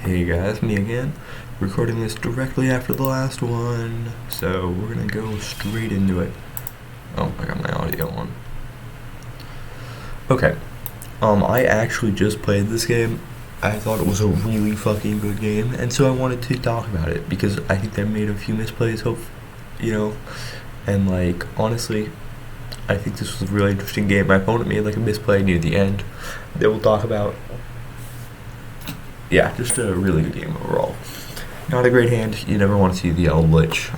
Hey guys, me again. Recording this directly after the last one, so we're gonna go straight into it. Oh, I got my audio on. Okay, I actually just played this game. I thought it was a really fucking good game, and so I wanted to talk about it because I think they made a few misplays, and like, honestly, I think this was a really interesting game. My opponent made like a misplay near the end that we'll talk about. Yeah, just a really good game overall. Not a great hand. You never want to see the eldlich,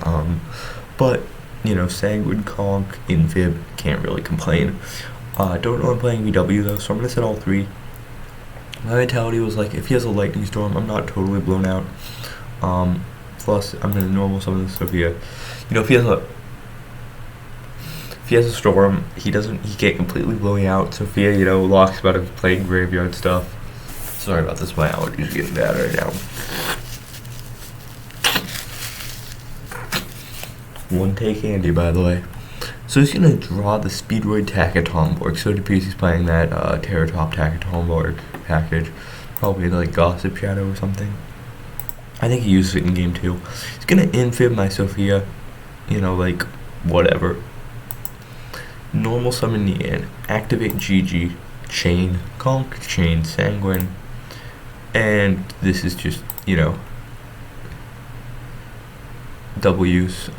but sanguine, conch, infib, can't really complain. Don't know I'm playing VW though, so I'm gonna set all three. My mentality was like, if he has a lightning storm, I'm not totally blown out. Plus, I'm gonna normal summon the Sophia. If he has a storm, he can't completely blow me out. Sophia, locks about him playing graveyard stuff. Sorry about this, my allergies are getting bad right now. One take Andy, by the way. So he's gonna draw the Speedroid Takatomborg. So it appears he's playing that Terratop Takatomborg package. Probably like Gossip Shadow or something. I think he uses it in game 2. He's gonna infib my Sophia. Like, whatever. Normal summon Nian. Activate GG. Chain. Conch. Chain. Sanguine. And this is just, W's.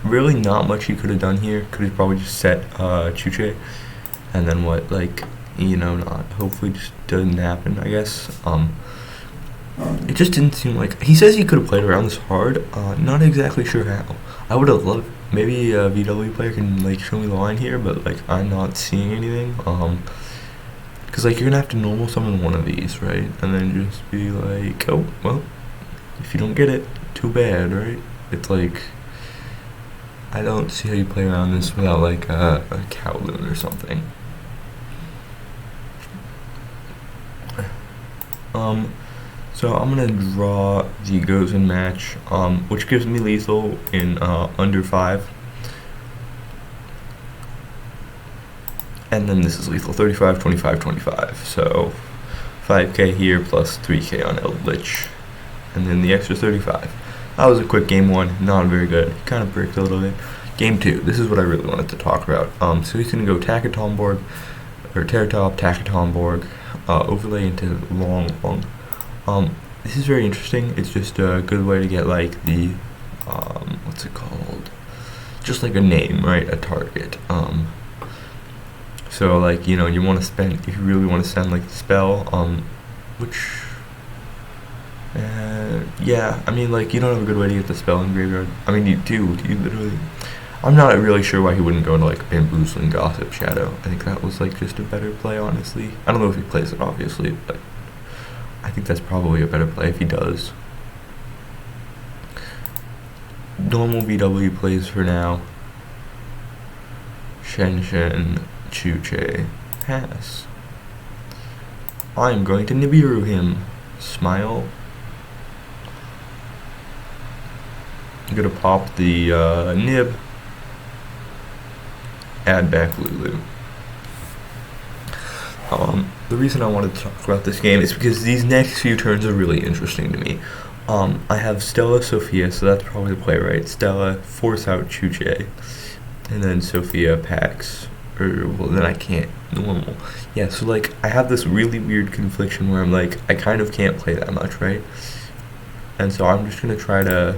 Really not much he could have done here. Could have probably just set Chuche. And then what, not. Hopefully just doesn't happen, I guess. It just didn't seem like. He says he could have played around this hard. Not exactly sure how. I would have loved. Maybe a VW player can, show me the line here, but, I'm not seeing anything. Because, you're going to have to normal summon one of these, right? And then just be like, oh, well, if you don't get it, too bad, right? It's I don't see how you play around this without, a Kowloon or something. So I'm going to draw the Gozen match, which gives me lethal in under 5. And then this is lethal 35, 25, 25. So 5k here plus 3k on eldlich. And then the extra 35. That was a quick game 1, not very good. Kind of bricked a little bit. Game 2, this is what I really wanted to talk about. So he's going to go Takatomborg, or Terratop, Takatomborg, overlay into long. This is very interesting. It's just a good way to get the, what's it called? Just a name, right? A target. So you want to spend, if you really want to send the spell, which, yeah, I mean you don't have a good way to get the spell in graveyard. I mean you do, you literally, I'm not really sure why he wouldn't go into Bamboozling Gossip Shadow. I think that was just a better play, honestly. I don't know if he plays it obviously, but I think that's probably a better play if he does. Normal VW plays for now. Shen, Chuche, pass. I'm going to Nibiru him. Smile. I'm gonna pop the nib. Add back Lulu. The reason I wanted to talk about this game is because these next few turns are really interesting to me. I have Stella, Sophia, so that's probably the play, right? Stella, force out Chuche, and then Sophia packs, well then I can't, normal. Yeah, so I have this really weird confliction where I'm I kind of can't play that much, right? And so I'm just going to try to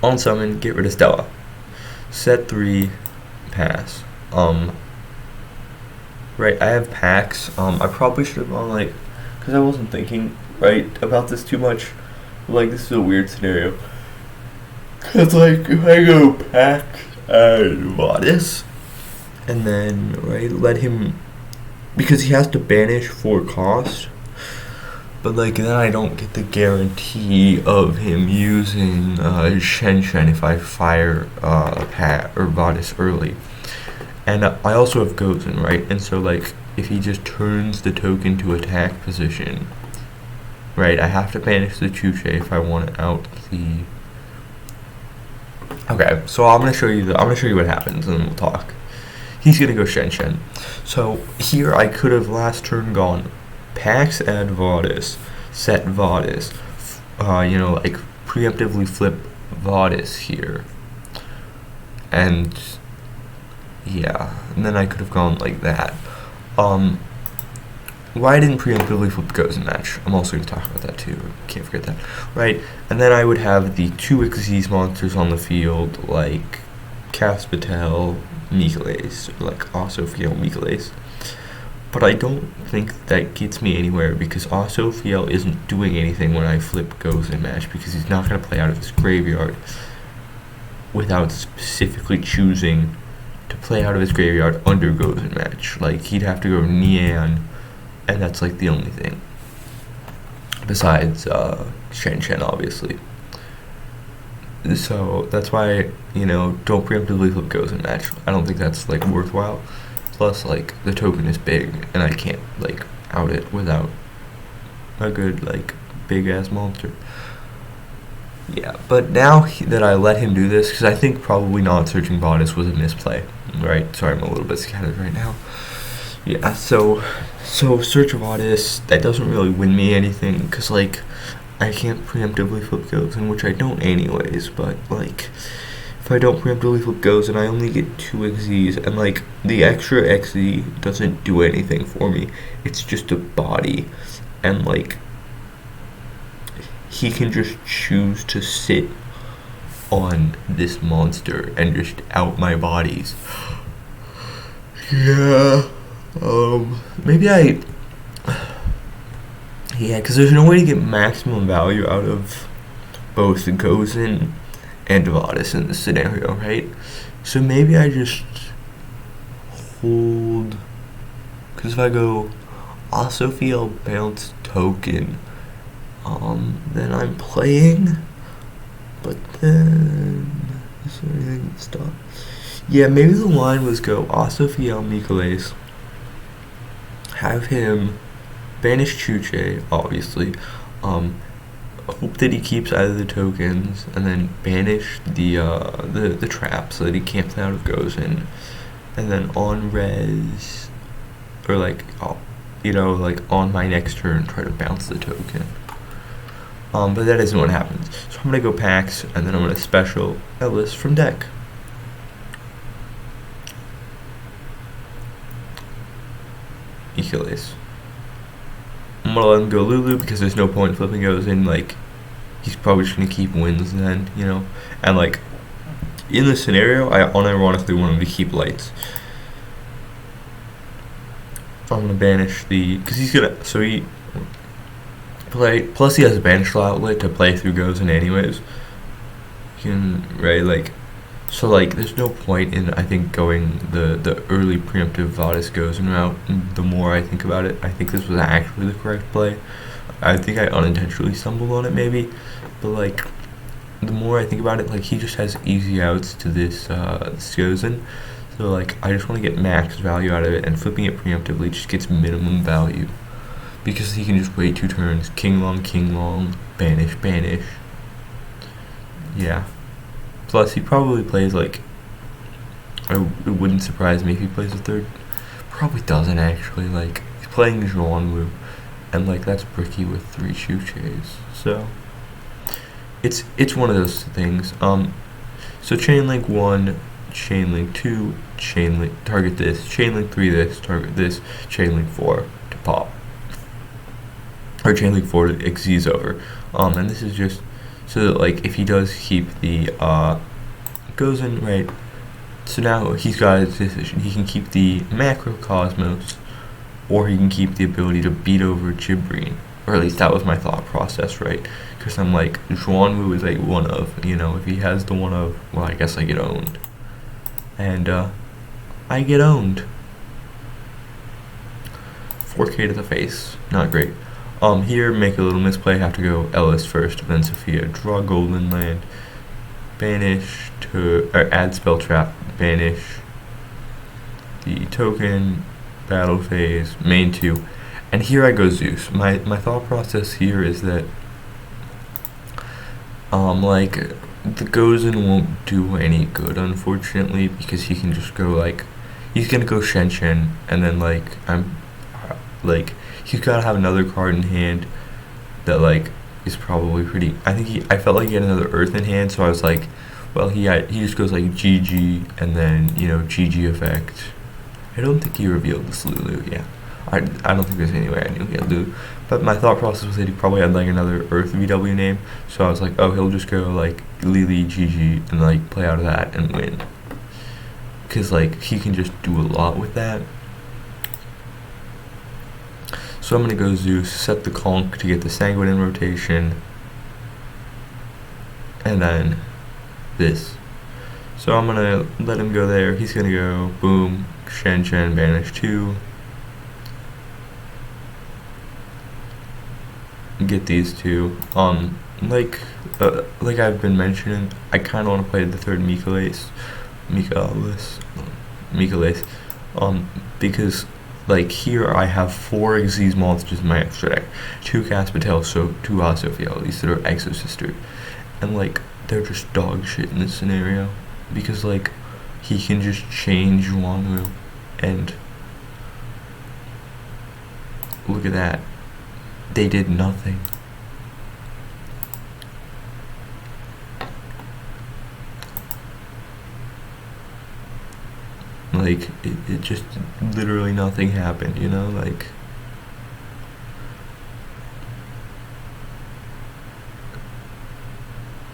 on summon, get rid of Stella. Set 3, pass. Right, I have packs. I probably should have gone because I wasn't thinking right about this too much. This is a weird scenario. Cause if I go pack and Modest, and then let him, because he has to banish for cost. But then I don't get the guarantee of him using Shen if I fire Pat or Vadis early. And I also have Gozen, right? And so if he just turns the token to attack position, right? I have to banish the Chuche if I want out the. Okay, so I'm gonna show you what happens, and then we'll talk. he's gonna go Shen Shen. So here I could have last turn gone Pax add Vadis, set Vadis, like preemptively flip Vadis here. And yeah, and then I could have gone like that. Why I didn't preemptively flip goes in match? I'm also going to talk about that too. Can't forget that. Right, and then I would have the 2 Xyz monsters on the field, like Caspitel, Mikales, or like Osophiel, Mikales. But I don't think that gets me anywhere because Osophiel isn't doing anything when I flip goes in match because he's not going to play out of his graveyard without specifically choosing to play out of his graveyard under goes in match. Like, he'd have to go Nian, and that's like the only thing. Besides Shen Shen, obviously. So that's why, don't preemptively flip goes in match. I don't think that's like worthwhile. Plus, like, the token is big, and I can't like out it without a good like big ass monster. Yeah, but now that I let him do this, because I think probably not searching Bodice was a misplay, right? Sorry, I'm a little bit scattered right now. Yeah, so search Bodice, that doesn't really win me anything, because, like, I can't preemptively flip goes, in which I don't anyways, but, like, if I don't preemptively flip goes, and I only get 2 XZs, and, like, the extra XZ doesn't do anything for me, it's just a body, and, like, he can just choose to sit on this monster and just out my bodies. Yeah. Maybe because there's no way to get maximum value out of both Gozen and Vadis in this scenario, right? So maybe I just hold, because if I go Osophiel bounce token, then I'm playing, but then is there anything to stop? Yeah, maybe the line was go Osophiel Mikales, have him banish Chuche, obviously, hope that he keeps either the tokens, and then banish the trap so that he can't play out of Gozen, and then on res, or like, like on my next turn, try to bounce the token. But that isn't what happens. So I'm going to go Pax, and then I'm going to special Ellis from deck. Achilles. I'm going to let him go Lulu because there's no point flipping goes in, like, he's probably just going to keep wins then, And, like, in this scenario, I unironically want him to keep lights. I'm going to banish because he's going to, so he play, plus he has a banished outlet to play through Gozen anyways. So like there's no point in, I think, going the early preemptive Vadis Gozen route. The more I think about it, I think this was actually the correct play. I think I unintentionally stumbled on it maybe, but like the more I think about it, like he just has easy outs to this Gozen. So like I just want to get max value out of it, and flipping it preemptively just gets minimum value. Because he can just wait 2 turns, king long, banish. Yeah. Plus, he probably plays, like, it wouldn't surprise me if he plays a third. Probably doesn't, actually. Like, he's playing Zhuanwu, and, like, that's bricky with 3 Chuches. So, it's one of those things. So Chainlink 1, Chainlink 2, Chainlink, target this, Chainlink 3 this, target this, Chainlink 4 to pop. Or Chainlink 4 to XZ's over. And this is just so that, like, if he does keep the Gozen, right, so now he's got his decision. He can keep the Macrocosmos, or he can keep the ability to beat over Jibrine. Or at least that was my thought process, right? Because I'm like, Zhuanwu is like one of, if he has the one of, well, I guess I get owned. And I get owned. 4K to the face, not great. Here, make a little misplay, have to go Ellis first, then Sophia, draw Golden Land, banish or add spell trap, banish the token, battle phase, main 2, and here I go Zeus. My thought process here is that, like, the Gozen won't do any good, unfortunately, because he can just go, like, he's gonna go Shen Shen, and then like like he's gotta have another card in hand that like is probably pretty. I felt like he had another Earth in hand, so I was like, well, he just goes like GG and then GG effect. I don't think he revealed this Lulu. Yeah, I don't think there's any way I knew he had Lulu. But my thought process was that he probably had like another Earth VW name, so I was like, oh, he'll just go like Lily GG and like play out of that and win, because like he can just do a lot with that. So I'm gonna go Zeus, set the Conch to get the Sanguine in rotation, and then this. So I'm gonna let him go there. He's gonna go boom, Shen Shen, banish 2. Get these two. Like I've been mentioning, I kind of want to play the third Michaelis, because like here I have 4 Xyz monsters in my extra deck, 2 Caspatel, so 2 Asophiel, these that are exosister, and like they're just dog shit in this scenario, because like he can just change Wanwu, and look at that. They did nothing. Like, it just literally nothing happened, like.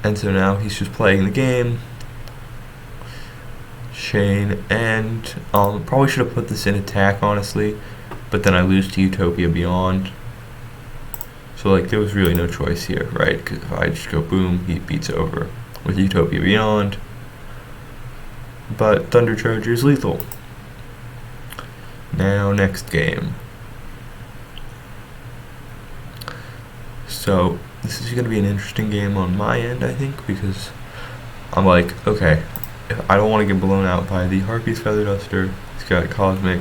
And so now he's just playing the game. Shane, and probably should have put this in attack, honestly, but then I lose to Utopia Beyond. So like there was really no choice here, right? Because if I just go boom, he beats over with Utopia Beyond. But Thunder Charger is lethal. Now next game. So this is going to be an interesting game on my end, I think, because I'm like, okay, if I don't want to get blown out by the Harpy's Feather Duster. He's got Cosmic.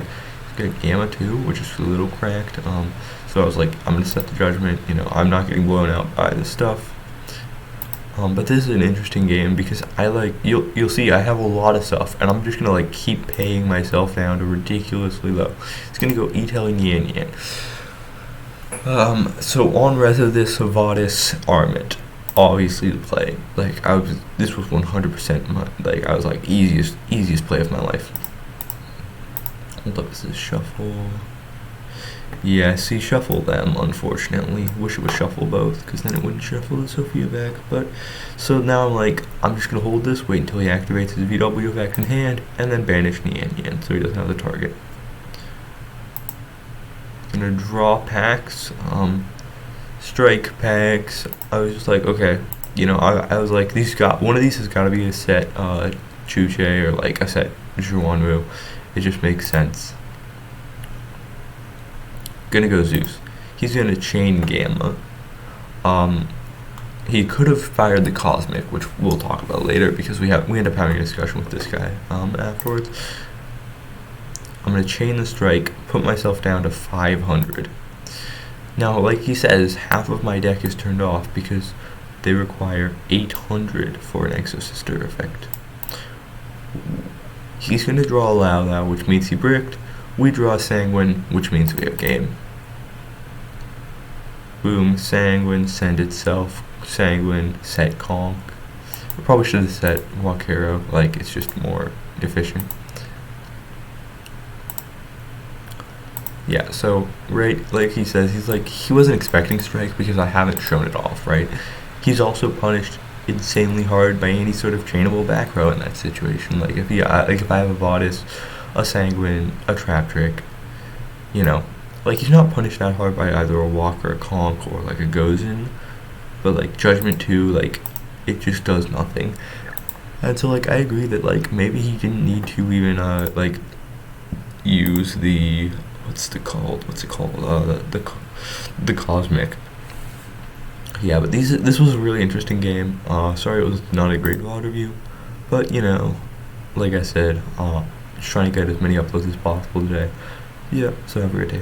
He's got Gamma 2, which is a little cracked. So I was like, I'm gonna set the judgment. I'm not getting blown out by this stuff. But this is an interesting game because I like you'll see I have a lot of stuff, and I'm just gonna like keep paying myself down to ridiculously low. It's gonna go Etel and Yan Yan. So on res of this Savadis Armament, obviously the play. Like this was 100% my I was like easiest play of my life. Hold up, is this shuffle? Yeah, see, shuffle them, unfortunately. Wish it would shuffle both, because then it wouldn't shuffle the Sophia back. But, so now I'm like, I'm just going to hold this, wait until he activates his VW effect in hand, and then banish Nian Yan, so he doesn't have the target. Gonna draw packs, strike packs. I was just like, okay, I was like, one of these has got to be a set Chuche, or like a set Zhuanwu. It just makes sense. Gonna go Zeus. He's gonna chain Gamma. He could have fired the Cosmic, which we'll talk about later because we end up having a discussion with this guy afterwards. I'm gonna chain the strike, put myself down to 500. Now, like he says, half of my deck is turned off because they require 800 for an exosister effect. He's gonna draw a Lao Lao, which means he bricked. We draw Sanguine, which means we have game. Boom, Sanguine, send itself, Sanguine, set Conch. We probably should have set Wakero, like it's just more efficient. Yeah, so, right, like he says, he's like, he wasn't expecting strike because I haven't shown it off, right? He's also punished insanely hard by any sort of chainable back row in that situation. Like if I have a Bodice, a Sanguine, a Trap Trick, like he's not punished that hard by either a Walk or a Conch or like a Gozen, but like Judgment 2, like it just does nothing. And so like I agree that like maybe he didn't need to even like use the what's it called the Cosmic. Yeah, but this was a really interesting game. Sorry it was not a great VOD review, but like I said, just trying to get as many uploads as possible today. Yeah, so have a great day.